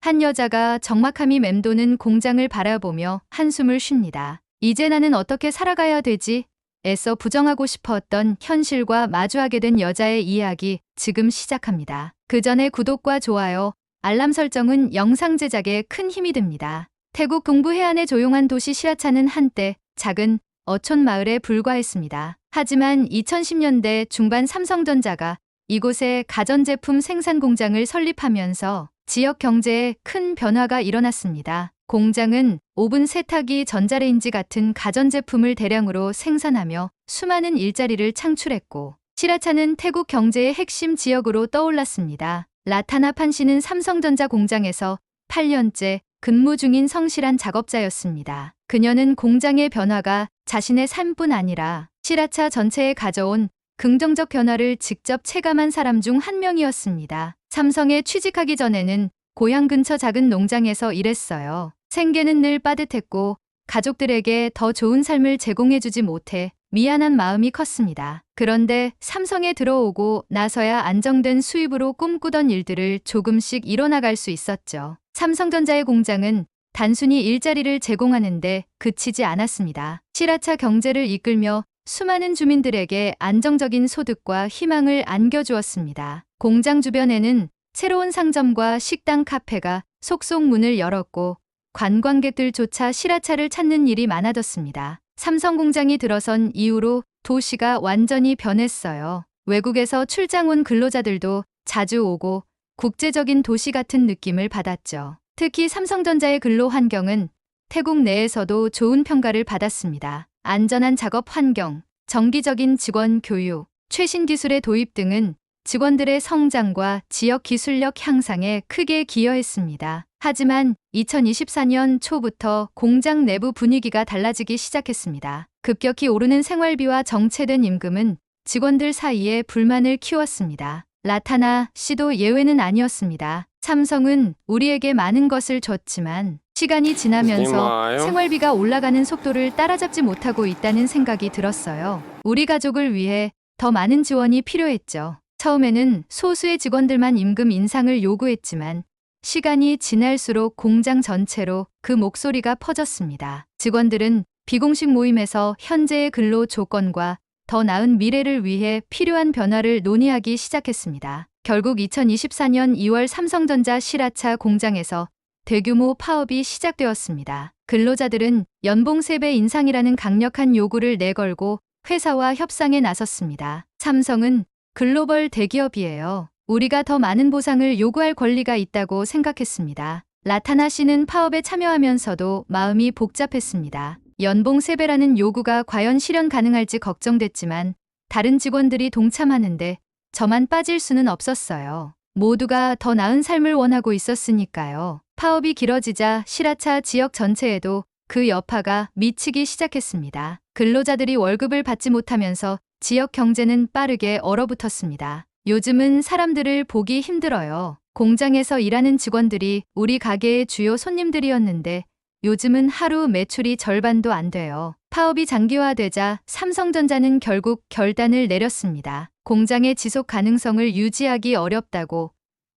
한 여자가 적막함이 맴도는 공장을 바라보며 한숨을 쉽니다. 이제 나는 어떻게 살아가야 되지? 애써 부정하고 싶었던 현실과 마주하게 된 여자의 이야기 지금 시작합니다. 그 전에 구독과 좋아요, 알람 설정은 영상 제작에 큰 힘이 됩니다. 태국 동부 해안의 조용한 도시 시라차는 한때 작은 어촌 마을에 불과했습니다. 하지만 2010년대 중반 삼성전자가 이곳에 가전제품 생산 공장을 설립하면서 지역 경제에 큰 변화가 일어났습니다. 공장은 오븐 세탁기, 전자레인지 같은 가전제품을 대량으로 생산하며 수많은 일자리를 창출했고, 시라차는 태국 경제의 핵심 지역으로 떠올랐습니다. 라타나판 씨는 삼성전자 공장에서 8년째 근무 중인 성실한 작업자였습니다. 그녀는 공장의 변화가 자신의 삶뿐 아니라 시라차 전체에 가져온 긍정적 변화를 직접 체감한 사람 중 한 명이었습니다. 삼성에 취직하기 전에는 고향 근처 작은 농장에서 일했어요. 생계는 늘 빠듯했고 가족들에게 더 좋은 삶을 제공해주지 못해 미안한 마음이 컸습니다. 그런데 삼성에 들어오고 나서야 안정된 수입으로 꿈꾸던 일들을 조금씩 이뤄나갈 수 있었죠. 삼성전자의 공장은 단순히 일자리를 제공하는데 그치지 않았습니다. 시라차 경제를 이끌며 수많은 주민들에게 안정적인 소득과 희망을 안겨주었습니다. 공장 주변에는 새로운 상점과 식당, 카페가 속속 문을 열었고 관광객들조차 시라차를 찾는 일이 많아졌습니다. 삼성 공장이 들어선 이후로 도시가 완전히 변했어요. 외국에서 출장 온 근로자들도 자주 오고 국제적인 도시 같은 느낌을 받았죠. 특히 삼성전자의 근로 환경은 태국 내에서도 좋은 평가를 받았습니다. 안전한 작업 환경, 정기적인 직원 교육, 최신 기술의 도입 등은 직원들의 성장과 지역 기술력 향상에 크게 기여했습니다. 하지만 2024년 초부터 공장 내부 분위기가 달라지기 시작했습니다. 급격히 오르는 생활비와 정체된 임금은 직원들 사이에 불만을 키웠습니다. 라타나 씨도 예외는 아니었습니다. 삼성은 우리에게 많은 것을 줬지만 시간이 지나면서 생활비가 올라가는 속도를 따라잡지 못하고 있다는 생각이 들었어요. 우리 가족을 위해 더 많은 지원이 필요했죠. 처음에는 소수의 직원들만 임금 인상을 요구했지만 시간이 지날수록 공장 전체로 그 목소리가 퍼졌습니다. 직원들은 비공식 모임에서 현재의 근로 조건과 더 나은 미래를 위해 필요한 변화를 논의하기 시작했습니다. 결국 2024년 2월 삼성전자 시라차 공장에서 대규모 파업이 시작되었습니다. 근로자들은 연봉 3배 인상이라는 강력한 요구를 내걸고 회사와 협상에 나섰습니다. 삼성은 글로벌 대기업이에요. 우리가 더 많은 보상을 요구할 권리가 있다고 생각했습니다. 라타나 씨는 파업에 참여하면서도 마음이 복잡했습니다. 연봉 3배라는 요구가 과연 실현 가능할지 걱정됐지만 다른 직원들이 동참하는데 저만 빠질 수는 없었어요. 모두가 더 나은 삶을 원하고 있었으니까요. 파업이 길어지자 시라차 지역 전체에도 그 여파가 미치기 시작했습니다. 근로자들이 월급을 받지 못하면서 지역 경제는 빠르게 얼어붙었습니다. 요즘은 사람들을 보기 힘들어요. 공장에서 일하는 직원들이 우리 가게의 주요 손님들이었는데 요즘은 하루 매출이 절반도 안 돼요. 파업이 장기화되자 삼성전자는 결국 결단을 내렸습니다. 공장의 지속 가능성을 유지하기 어렵다고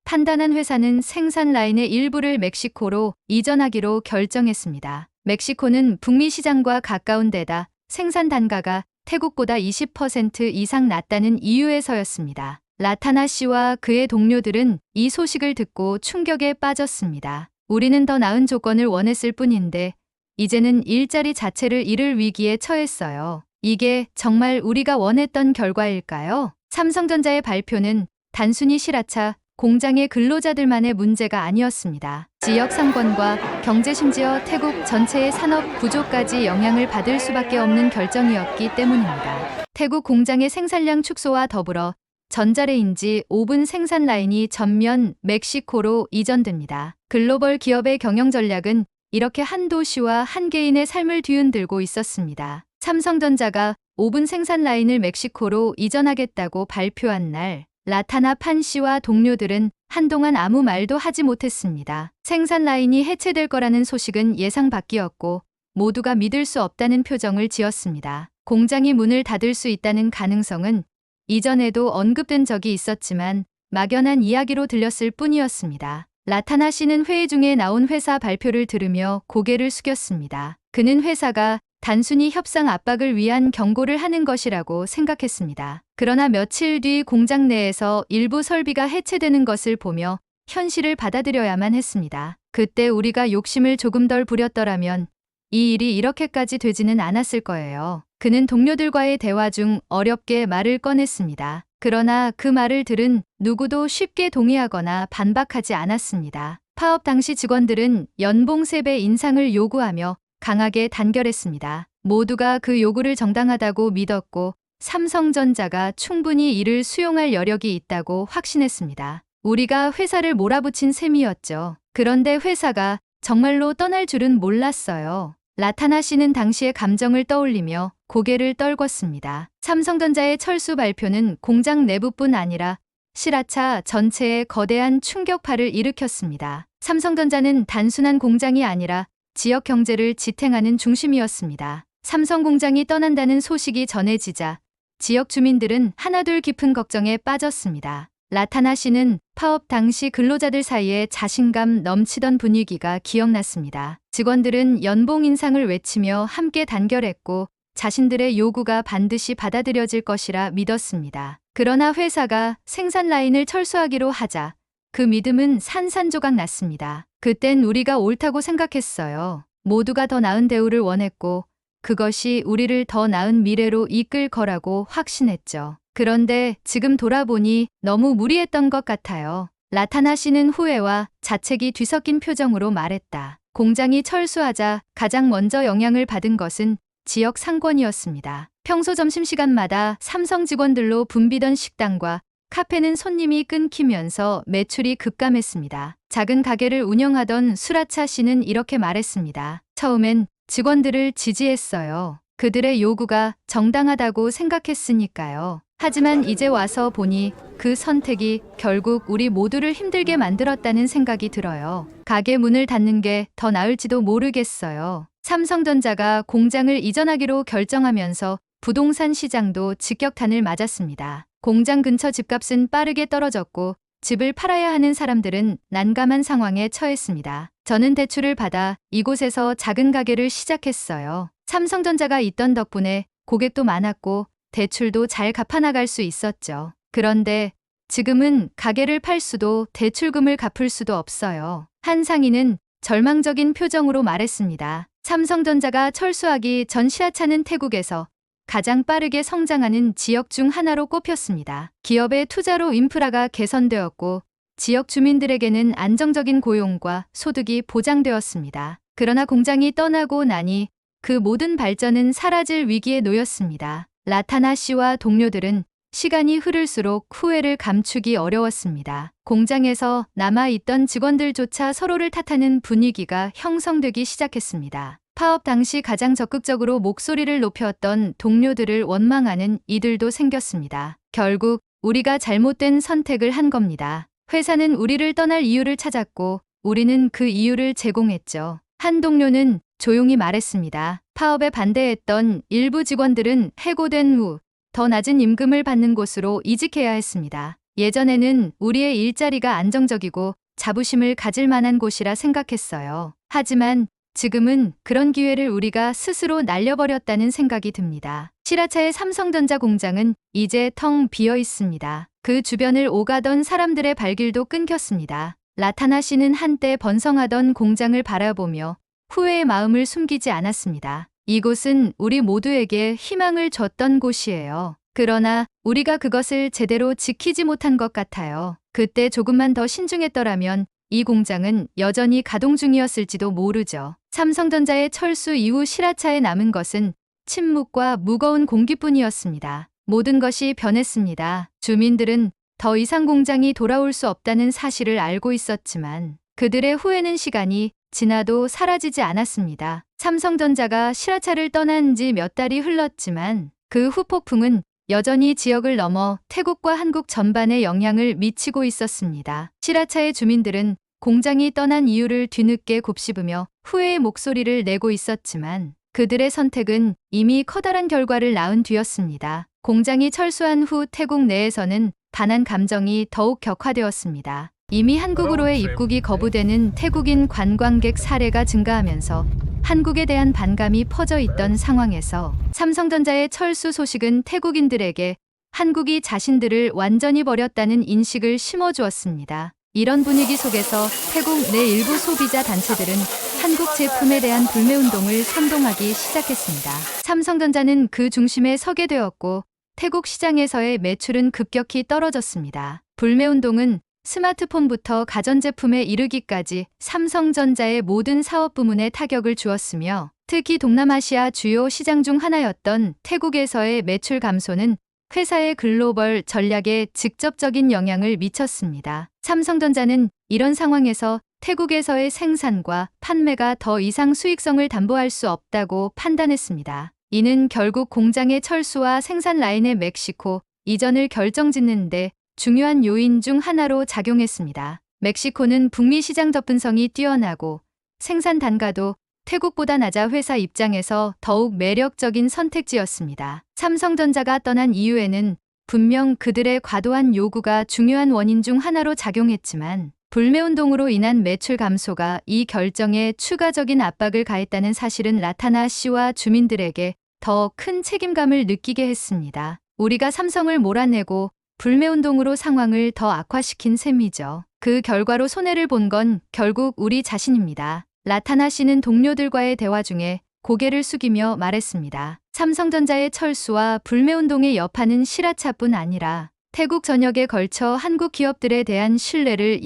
판단한 회사는 생산 라인의 일부를 멕시코로 이전하기로 결정했습니다. 멕시코는 북미 시장과 가까운 데다 생산 단가가 태국보다 20% 이상 낮다는 이유에서였습니다. 라타나 씨와 그의 동료들은 이 소식을 듣고 충격에 빠졌습니다. 우리는 더 나은 조건을 원했을 뿐인데 이제는 일자리 자체를 잃을 위기에 처했어요. 이게 정말 우리가 원했던 결과일까요? 삼성전자의 발표는 단순히 시라차 공장의 근로자들만의 문제가 아니었습니다. 지역 상권과 경제, 심지어 태국 전체의 산업 구조까지 영향을 받을 수밖에 없는 결정이었기 때문입니다. 태국 공장의 생산량 축소와 더불어 전자레인지, 오븐 생산 라인이 전면 멕시코로 이전됩니다. 글로벌 기업의 경영 전략은 이렇게 한 도시와 한 개인의 삶을 뒤흔들고 있었습니다. 삼성전자가 오븐 생산 라인을 멕시코로 이전하겠다고 발표한 날, 라타나 판 씨와 동료들은 한동안 아무 말도 하지 못했습니다. 생산 라인이 해체될 거라는 소식은 예상 밖이었고 모두가 믿을 수 없다는 표정을 지었습니다. 공장이 문을 닫을 수 있다는 가능성은 이전에도 언급된 적이 있었지만 막연한 이야기로 들렸을 뿐이었습니다. 라타나 씨는 회의 중에 나온 회사 발표를 들으며 고개를 숙였습니다. 그는 회사가 단순히 협상 압박을 위한 경고를 하는 것이라고 생각했습니다. 그러나 며칠 뒤 공장 내에서 일부 설비가 해체되는 것을 보며 현실을 받아들여야만 했습니다. 그때 우리가 욕심을 조금 덜 부렸더라면 이 일이 이렇게까지 되지는 않았을 거예요. 그는 동료들과의 대화 중 어렵게 말을 꺼냈습니다. 그러나 그 말을 들은 누구도 쉽게 동의하거나 반박하지 않았습니다. 파업 당시 직원들은 연봉 3배 인상을 요구하며 강하게 단결했습니다. 모두가 그 요구를 정당하다고 믿었고 삼성전자가 충분히 이를 수용할 여력이 있다고 확신했습니다. 우리가 회사를 몰아붙인 셈이었죠. 그런데 회사가 정말로 떠날 줄은 몰랐어요. 라타나 씨는 당시의 감정을 떠올리며 고개를 떨궜습니다. 삼성전자의 철수 발표는 공장 내부뿐 아니라 실하차 전체에 거대한 충격파를 일으켰습니다. 삼성전자는 단순한 공장이 아니라 지역 경제를 지탱하는 중심이었습니다. 삼성 공장이 떠난다는 소식이 전해지자 지역 주민들은 하나둘 깊은 걱정에 빠졌습니다. 라타나 씨는 파업 당시 근로자들 사이에 자신감 넘치던 분위기가 기억났습니다. 직원들은 연봉 인상을 외치며 함께 단결했고 자신들의 요구가 반드시 받아들여질 것이라 믿었습니다. 그러나 회사가 생산 라인을 철수하기로 하자 그 믿음은 산산조각 났습니다. 그땐 우리가 옳다고 생각했어요. 모두가 더 나은 대우를 원했고 그것이 우리를 더 나은 미래로 이끌 거라고 확신했죠. 그런데 지금 돌아보니 너무 무리했던 것 같아요. 라타나 씨는 후회와 자책이 뒤섞인 표정으로 말했다. 공장이 철수하자 가장 먼저 영향을 받은 것은 지역 상권이었습니다. 평소 점심시간마다 삼성 직원들로 붐비던 식당과 카페는 손님이 끊기면서 매출이 급감했습니다. 작은 가게를 운영하던 수라차 씨는 이렇게 말했습니다. 처음엔 직원들을 지지했어요. 그들의 요구가 정당하다고 생각했으니까요. 하지만 이제 와서 보니 그 선택이 결국 우리 모두를 힘들게 만들었다는 생각이 들어요. 가게 문을 닫는 게 더 나을지도 모르겠어요. 삼성전자가 공장을 이전하기로 결정하면서 부동산 시장도 직격탄을 맞았습니다. 공장 근처 집값은 빠르게 떨어졌고 집을 팔아야 하는 사람들은 난감한 상황에 처했습니다. 저는 대출을 받아 이곳에서 작은 가게를 시작했어요. 삼성전자가 있던 덕분에 고객도 많았고 대출도 잘 갚아나갈 수 있었죠. 그런데 지금은 가게를 팔 수도 대출금을 갚을 수도 없어요. 한 상인은 절망적인 표정으로 말했습니다. 삼성전자가 철수하기 전 시라차는 태국에서 가장 빠르게 성장하는 지역 중 하나로 꼽혔습니다. 기업의 투자로 인프라가 개선되었고 지역 주민들에게는 안정적인 고용과 소득이 보장되었습니다. 그러나 공장이 떠나고 나니 그 모든 발전은 사라질 위기에 놓였습니다. 라타나 씨와 동료들은 시간이 흐를수록 후회를 감추기 어려웠습니다. 공장에서 남아있던 직원들조차 서로를 탓하는 분위기가 형성되기 시작했습니다. 파업 당시 가장 적극적으로 목소리를 높였던 동료들을 원망하는 이들도 생겼습니다. 결국 우리가 잘못된 선택을 한 겁니다. 회사는 우리를 떠날 이유를 찾았고 우리는 그 이유를 제공했죠. 한 동료는 조용히 말했습니다. 파업에 반대했던 일부 직원들은 해고된 후 더 낮은 임금을 받는 곳으로 이직해야 했습니다. 예전에는 우리의 일자리가 안정적이고 자부심을 가질 만한 곳이라 생각했어요. 하지만 지금은 그런 기회를 우리가 스스로 날려버렸다는 생각이 듭니다. 시라차의 삼성전자 공장은 이제 텅 비어 있습니다. 그 주변을 오가던 사람들의 발길도 끊겼습니다. 라타나 씨는 한때 번성하던 공장을 바라보며 후회의 마음을 숨기지 않았습니다. 이곳은 우리 모두에게 희망을 줬던 곳이에요. 그러나 우리가 그것을 제대로 지키지 못한 것 같아요. 그때 조금만 더 신중했더라면 이 공장은 여전히 가동 중이었을지도 모르죠. 삼성전자의 철수 이후 시라차에 남은 것은 침묵과 무거운 공기뿐이었습니다. 모든 것이 변했습니다. 주민들은 더 이상 공장이 돌아올 수 없다는 사실을 알고 있었지만 그들의 후회는 시간이 지나도 사라지지 않았습니다. 삼성전자가 시라차를 떠난 지 몇 달이 흘렀지만 그 후폭풍은 여전히 지역을 넘어 태국과 한국 전반에 영향을 미치고 있었습니다. 시라차의 주민들은 공장이 떠난 이유를 뒤늦게 곱씹으며 후회의 목소리를 내고 있었지만 그들의 선택은 이미 커다란 결과를 낳은 뒤였습니다. 공장이 철수한 후 태국 내에서는 반한 감정이 더욱 격화되었습니다. 이미 한국으로의 입국이 거부되는 태국인 관광객 사례가 증가하면서 한국에 대한 반감이 퍼져 있던 상황에서 삼성전자의 철수 소식은 태국인들에게 한국이 자신들을 완전히 버렸다는 인식을 심어주었습니다. 이런 분위기 속에서 태국 내 일부 소비자 단체들은 한국 제품에 대한 불매운동을 선동하기 시작했습니다. 삼성전자는 그 중심에 서게 되었고 태국 시장에서의 매출은 급격히 떨어졌습니다. 불매운동은 스마트폰부터 가전제품에 이르기까지 삼성전자의 모든 사업 부문에 타격을 주었으며 특히 동남아시아 주요 시장 중 하나였던 태국에서의 매출 감소는 회사의 글로벌 전략에 직접적인 영향을 미쳤습니다. 삼성전자는 이런 상황에서 태국에서의 생산과 판매가 더 이상 수익성을 담보할 수 없다고 판단했습니다. 이는 결국 공장의 철수와 생산 라인의 멕시코 이전을 결정짓는데 중요한 요인 중 하나로 작용했습니다. 멕시코는 북미 시장 접근성이 뛰어나고 생산 단가도 태국보다 낮아 회사 입장에서 더욱 매력적인 선택지였습니다. 삼성전자가 떠난 이유에는 분명 그들의 과도한 요구가 중요한 원인 중 하나로 작용했지만 불매운동으로 인한 매출 감소가 이 결정에 추가적인 압박을 가했다는 사실은 라타나 씨와 주민들에게 더 큰 책임감을 느끼게 했습니다. 우리가 삼성을 몰아내고 불매운동으로 상황을 더 악화시킨 셈이죠. 그 결과로 손해를 본 건 결국 우리 자신입니다. 라타나 씨는 동료들과의 대화 중에 고개를 숙이며 말했습니다. 삼성전자의 철수와 불매운동의 여파는 실화차뿐 아니라 태국 전역에 걸쳐 한국 기업들에 대한 신뢰를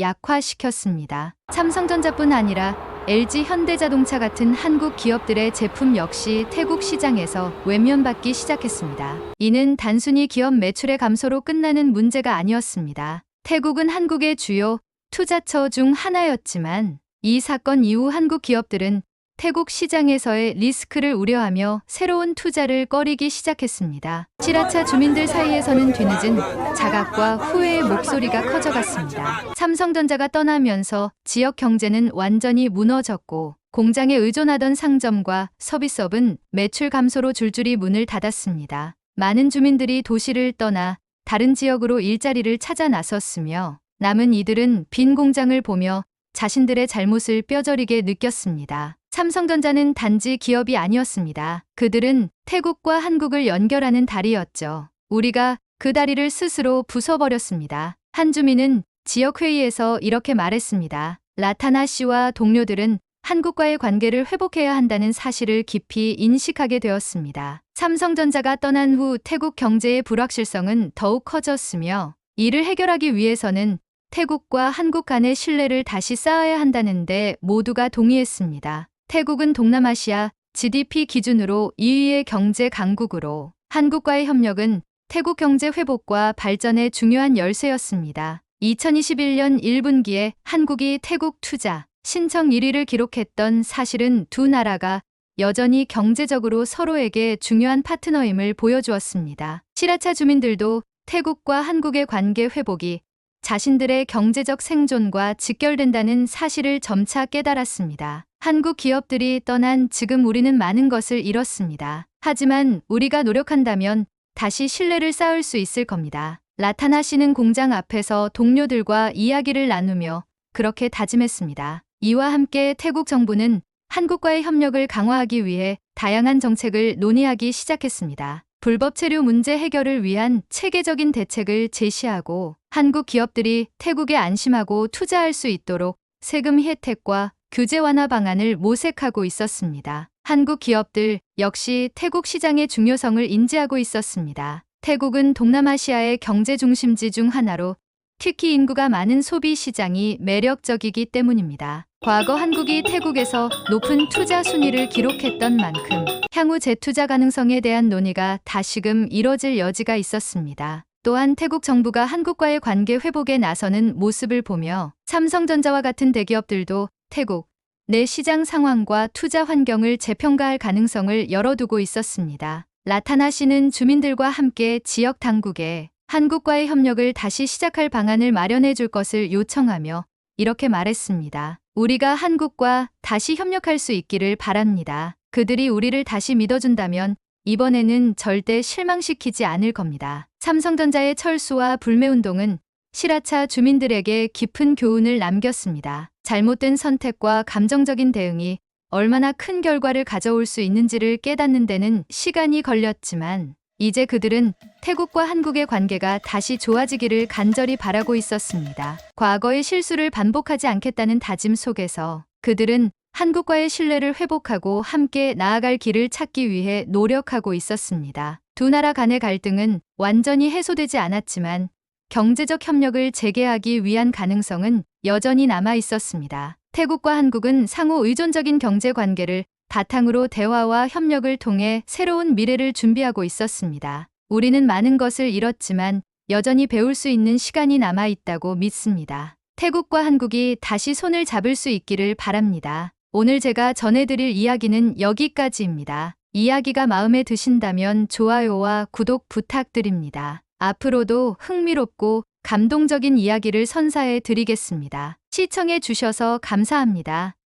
약화시켰습니다. 삼성전자뿐 아니라 LG 현대자동차 같은 한국 기업들의 제품 역시 태국 시장에서 외면받기 시작했습니다. 이는 단순히 기업 매출의 감소로 끝나는 문제가 아니었습니다. 태국은 한국의 주요 투자처 중 하나였지만 이 사건 이후 한국 기업들은 태국 시장에서의 리스크를 우려하며 새로운 투자를 꺼리기 시작했습니다. 시라차 주민들 사이에서는 뒤늦은 자각과 후회의 목소리가 커져갔습니다. 삼성전자가 떠나면서 지역 경제는 완전히 무너졌고 공장에 의존하던 상점과 서비스업은 매출 감소로 줄줄이 문을 닫았습니다. 많은 주민들이 도시를 떠나 다른 지역으로 일자리를 찾아 나섰으며 남은 이들은 빈 공장을 보며 자신들의 잘못을 뼈저리게 느꼈습니다. 삼성전자는 단지 기업이 아니었습니다. 그들은 태국과 한국을 연결하는 다리였죠. 우리가 그 다리를 스스로 부숴버렸습니다. 한 주민은 지역회의에서 이렇게 말했습니다. 라타나 씨와 동료들은 한국과의 관계를 회복해야 한다는 사실을 깊이 인식하게 되었습니다. 삼성전자가 떠난 후 태국 경제의 불확실성은 더욱 커졌으며 이를 해결하기 위해서는 태국과 한국 간의 신뢰를 다시 쌓아야 한다는데 모두가 동의했습니다. 태국은 동남아시아 GDP 기준으로 2위의 경제 강국으로 한국과의 협력은 태국 경제 회복과 발전의 중요한 열쇠였습니다. 2021년 1분기에 한국이 태국 투자 신청 1위를 기록했던 사실은 두 나라가 여전히 경제적으로 서로에게 중요한 파트너임을 보여주었습니다. 시라차 주민들도 태국과 한국의 관계 회복이 자신들의 경제적 생존과 직결된다는 사실을 점차 깨달았습니다. 한국 기업들이 떠난 지금 우리는 많은 것을 잃었습니다. 하지만 우리가 노력한다면 다시 신뢰를 쌓을 수 있을 겁니다. 라타나 씨는 공장 앞에서 동료들과 이야기를 나누며 그렇게 다짐했습니다. 이와 함께 태국 정부는 한국과의 협력을 강화하기 위해 다양한 정책을 논의하기 시작했습니다. 불법 체류 문제 해결을 위한 체계적인 대책을 제시하고 한국 기업들이 태국에 안심하고 투자할 수 있도록 세금 혜택과 규제 완화 방안을 모색하고 있었습니다. 한국 기업들 역시 태국 시장의 중요성을 인지하고 있었습니다. 태국은 동남아시아의 경제 중심지 중 하나로 특히 인구가 많은 소비 시장이 매력적이기 때문입니다. 과거 한국이 태국에서 높은 투자 순위를 기록했던 만큼 향후 재투자 가능성에 대한 논의가 다시금 이뤄질 여지가 있었습니다. 또한 태국 정부가 한국과의 관계 회복에 나서는 모습을 보며 삼성전자와 같은 대기업들도 태국 내 시장 상황과 투자 환경을 재평가할 가능성을 열어두고 있었습니다. 라타나 씨는 주민들과 함께 지역 당국에 한국과의 협력을 다시 시작할 방안을 마련해 줄 것을 요청하며 이렇게 말했습니다. 우리가 한국과 다시 협력할 수 있기를 바랍니다. 그들이 우리를 다시 믿어준다면 이번에는 절대 실망시키지 않을 겁니다. 삼성전자의 철수와 불매운동은 시라차 주민들에게 깊은 교훈을 남겼습니다. 잘못된 선택과 감정적인 대응이 얼마나 큰 결과를 가져올 수 있는지를 깨닫는 데는 시간이 걸렸지만 이제 그들은 태국과 한국의 관계가 다시 좋아지기를 간절히 바라고 있었습니다. 과거의 실수를 반복하지 않겠다는 다짐 속에서 그들은 한국과의 신뢰를 회복하고 함께 나아갈 길을 찾기 위해 노력하고 있었습니다. 두 나라 간의 갈등은 완전히 해소되지 않았지만 경제적 협력을 재개하기 위한 가능성은 여전히 남아 있었습니다. 태국과 한국은 상호 의존적인 경제 관계를 바탕으로 대화와 협력을 통해 새로운 미래를 준비하고 있었습니다. 우리는 많은 것을 잃었지만 여전히 배울 수 있는 시간이 남아 있다고 믿습니다. 태국과 한국이 다시 손을 잡을 수 있기를 바랍니다. 오늘 제가 전해드릴 이야기는 여기까지입니다. 이야기가 마음에 드신다면 좋아요와 구독 부탁드립니다. 앞으로도 흥미롭고 감동적인 이야기를 선사해 드리겠습니다. 시청해 주셔서 감사합니다.